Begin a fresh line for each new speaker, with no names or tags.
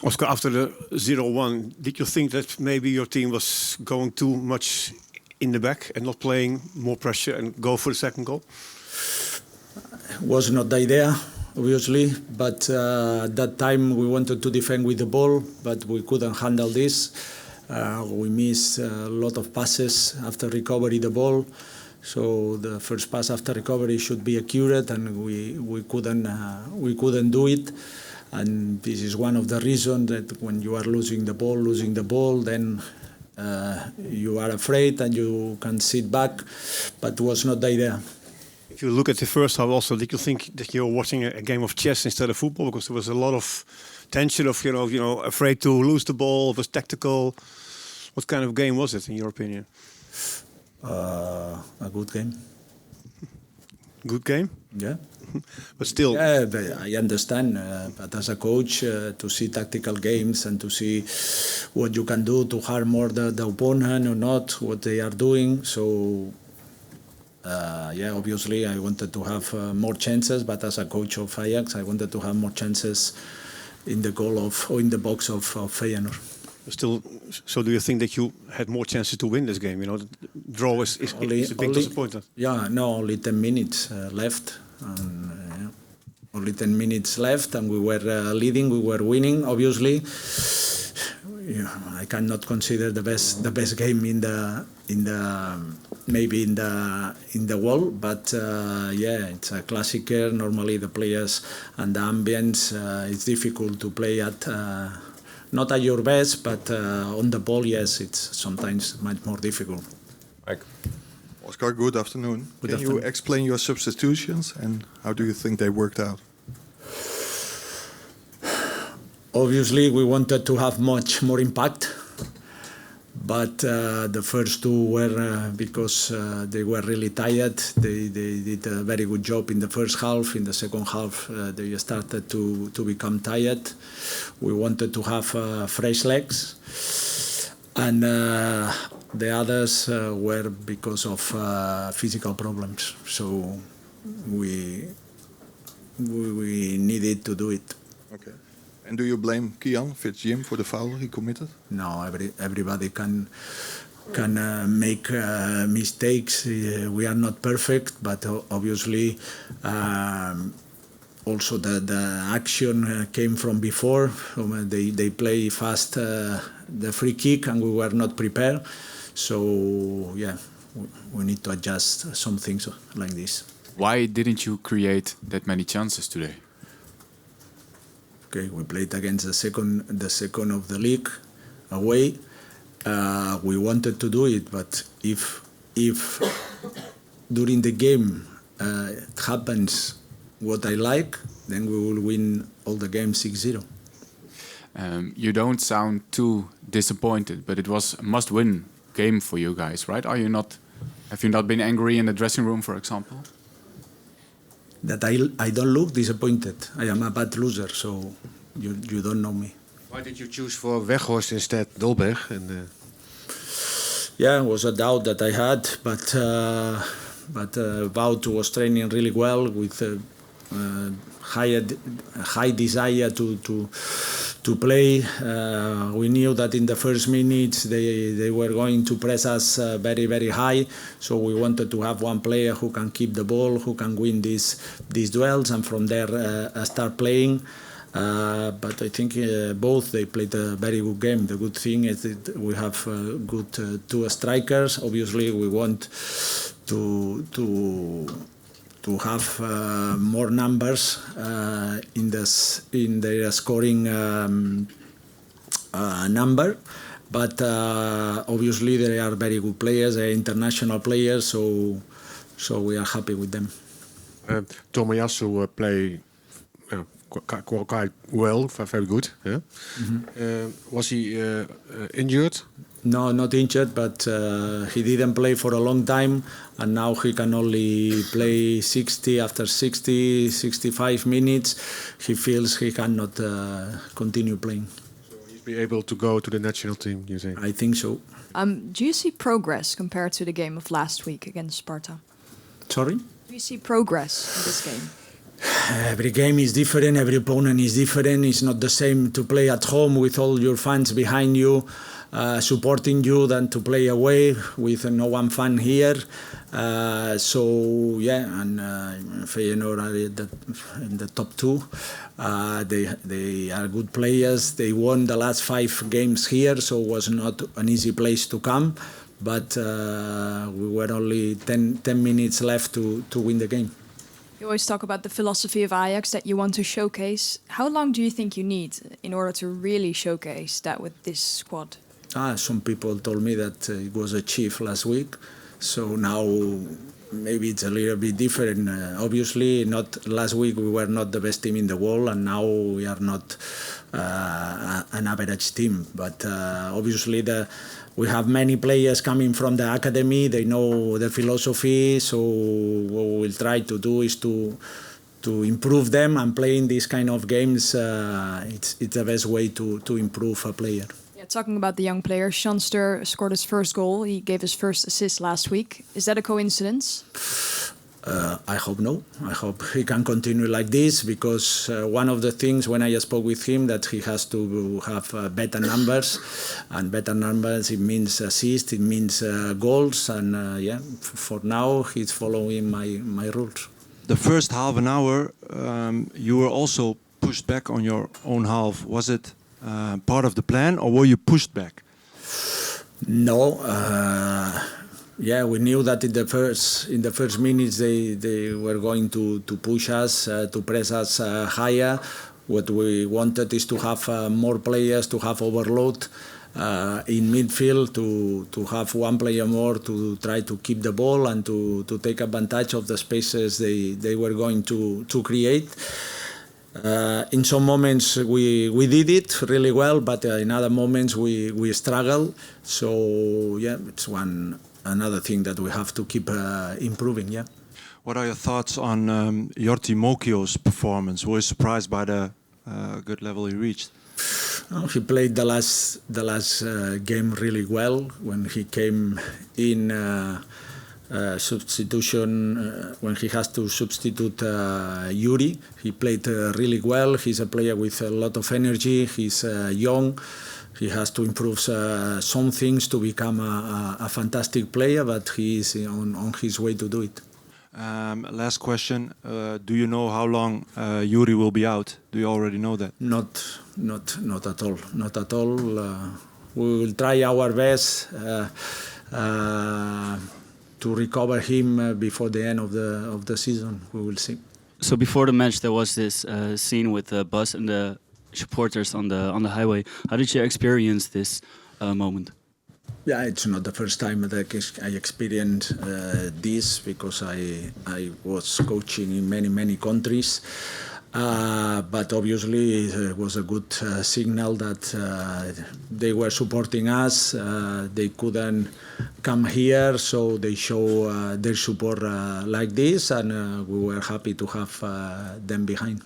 Oscar, after the 0-1, did you think that maybe your team was going too much in the back and not playing more pressure and go for the second goal?
Was not the idea, obviously, but at that time we wanted to defend with the ball, but we couldn't handle this. We missed a lot of passes after recovery the ball, so the first pass after recovery should be accurate, and we couldn't do it. And this is one of the reasons that when you are losing the ball, then you are afraid and you can sit back, but it was not the idea.
If you look at the first half also, did you think that you're watching a game of chess instead of football? Because there was a lot of tension of, afraid to lose the ball, it was tactical. What kind of game was it, in your opinion?
A good game.
Good game?
Yeah.
But still...
Yeah, I understand, but as a coach, to see tactical games and to see what you can do to harm more the opponent or not, what they are doing. So, yeah, obviously I wanted to have more chances, but as a coach of Ajax, I wanted to have more chances in the goal or in the box of Feyenoord.
Still, so do you think that you had more chances to win this game? The draw is a big disappointment.
Yeah, no, only 10 minutes left. Only 10 minutes left, and we were leading. We were winning. Obviously, I cannot consider the best game in the world. But yeah, it's a classicer. Normally, the players and the ambience. It's difficult to play at. Not at your best, but on the ball, yes, it's sometimes much more difficult.
Mike. Oscar, good afternoon. Can you explain your substitutions and how do you think they worked out?
Obviously, we wanted to have much more impact, but the first two were because they were really tired. They did a very good job in the first half. In the second half, they started to become tired. We wanted to have fresh legs, and the others were because of physical problems. So we needed to do it.
Okay. And do you blame Kian Fitzjim for the foul he committed?
No, everybody can make mistakes. We are not perfect, but obviously also the action came from before. They play fast the free kick, and we were not prepared. So yeah, we need to adjust some things like this.
Why didn't you create that many chances today?
Okay, we played against the second of the league away. We wanted to do it, but if during the game it happens what I like, then we will win all the games 6-0.
You don't sound too disappointed, but it was a must-win game for you guys, right? Have you not been angry in the dressing room, for example?
That I don't look disappointed. I am a bad loser, so you don't know me.
Why did you choose for Weghorst instead Dolberg?
Yeah, it was a doubt that I had, but Wout was training really well with high desire to play. We knew that in the first minutes they were going to press us very, very high, so we wanted to have one player who can keep the ball, who can win these duels, and from there start playing. But I think both they played a very good game. The good thing is that we have good two strikers. Obviously, we want to have more numbers in the scoring number, but obviously they are very good players, they are international players, so we are happy with them.
Tomiyasu play quite well, very good. Yeah? Mm-hmm. Was he injured?
No, not injured, but he didn't play for a long time, and now he can only play 65 minutes. He feels he cannot continue playing.
So he'll be able to go to the national team, you think?
I think so.
Do you see progress compared to the game of last week against Sparta?
Sorry?
Do you see progress in this game?
every game is different, every opponent is different. It's not the same to play at home with all your fans behind you, supporting you, than to play away with no one fan here. So yeah, and Feyenoord are in the top two. They are good players. They won the last 5 games here, so it was not an easy place to come. But we were only 10 minutes left to win the game.
You always talk about the philosophy of Ajax that you want to showcase. How long do you think you need in order to really showcase that with this squad?
Some people told me that it was achieved last week. So now maybe it's a little bit different. Obviously, not last week we were not the best team in the world, and now we are not an average team. But obviously we have many players coming from the academy. They know the philosophy. So what we'll try to do is to improve them, and playing these kind of games, it's the best way to improve a player.
Yeah, talking about the young player, Schanster scored his first goal. He gave his first assist last week. Is that a coincidence?
I hope no. I hope he can continue like this, because one of the things when I spoke with him that he has to have better numbers, and better numbers, it means assists, it means goals, and yeah, for now he's following my rules.
The first half an hour, you were also pushed back on your own half. Was it part of the plan, or were you pushed back?
No. Yeah, we knew that in the first minutes they were going to push us, to press us higher. What we wanted is to have more players, to have overload in midfield, to have one player more to try to keep the ball and to take advantage of the spaces they were going to create. In some moments we did it really well, but in other moments we struggled. So yeah, it's another thing that we have to keep improving. Yeah.
What are your thoughts on Jordi Mokio's performance? Were you surprised by the good level he reached?
He played the last game really well. When he came in substitution, when he has to substitute Yuri, he played really well. He's a player with a lot of energy. He's young. He has to improve some things to become a fantastic player, but he is on his way to do it.
Last question. Do you know how long Yuri will be out? Do you already know that?
Not at all. Not at all. We will try our best to recover him before the end of the season. We will see.
So before the match, there was this scene with the bus and the supporters on the highway. How did you experience this moment?
Yeah, it's not the first time that I experienced this, because I was coaching in many countries. But obviously it was a good signal that they were supporting us. They couldn't come here, so they show their support like this, and we were happy to have them behind.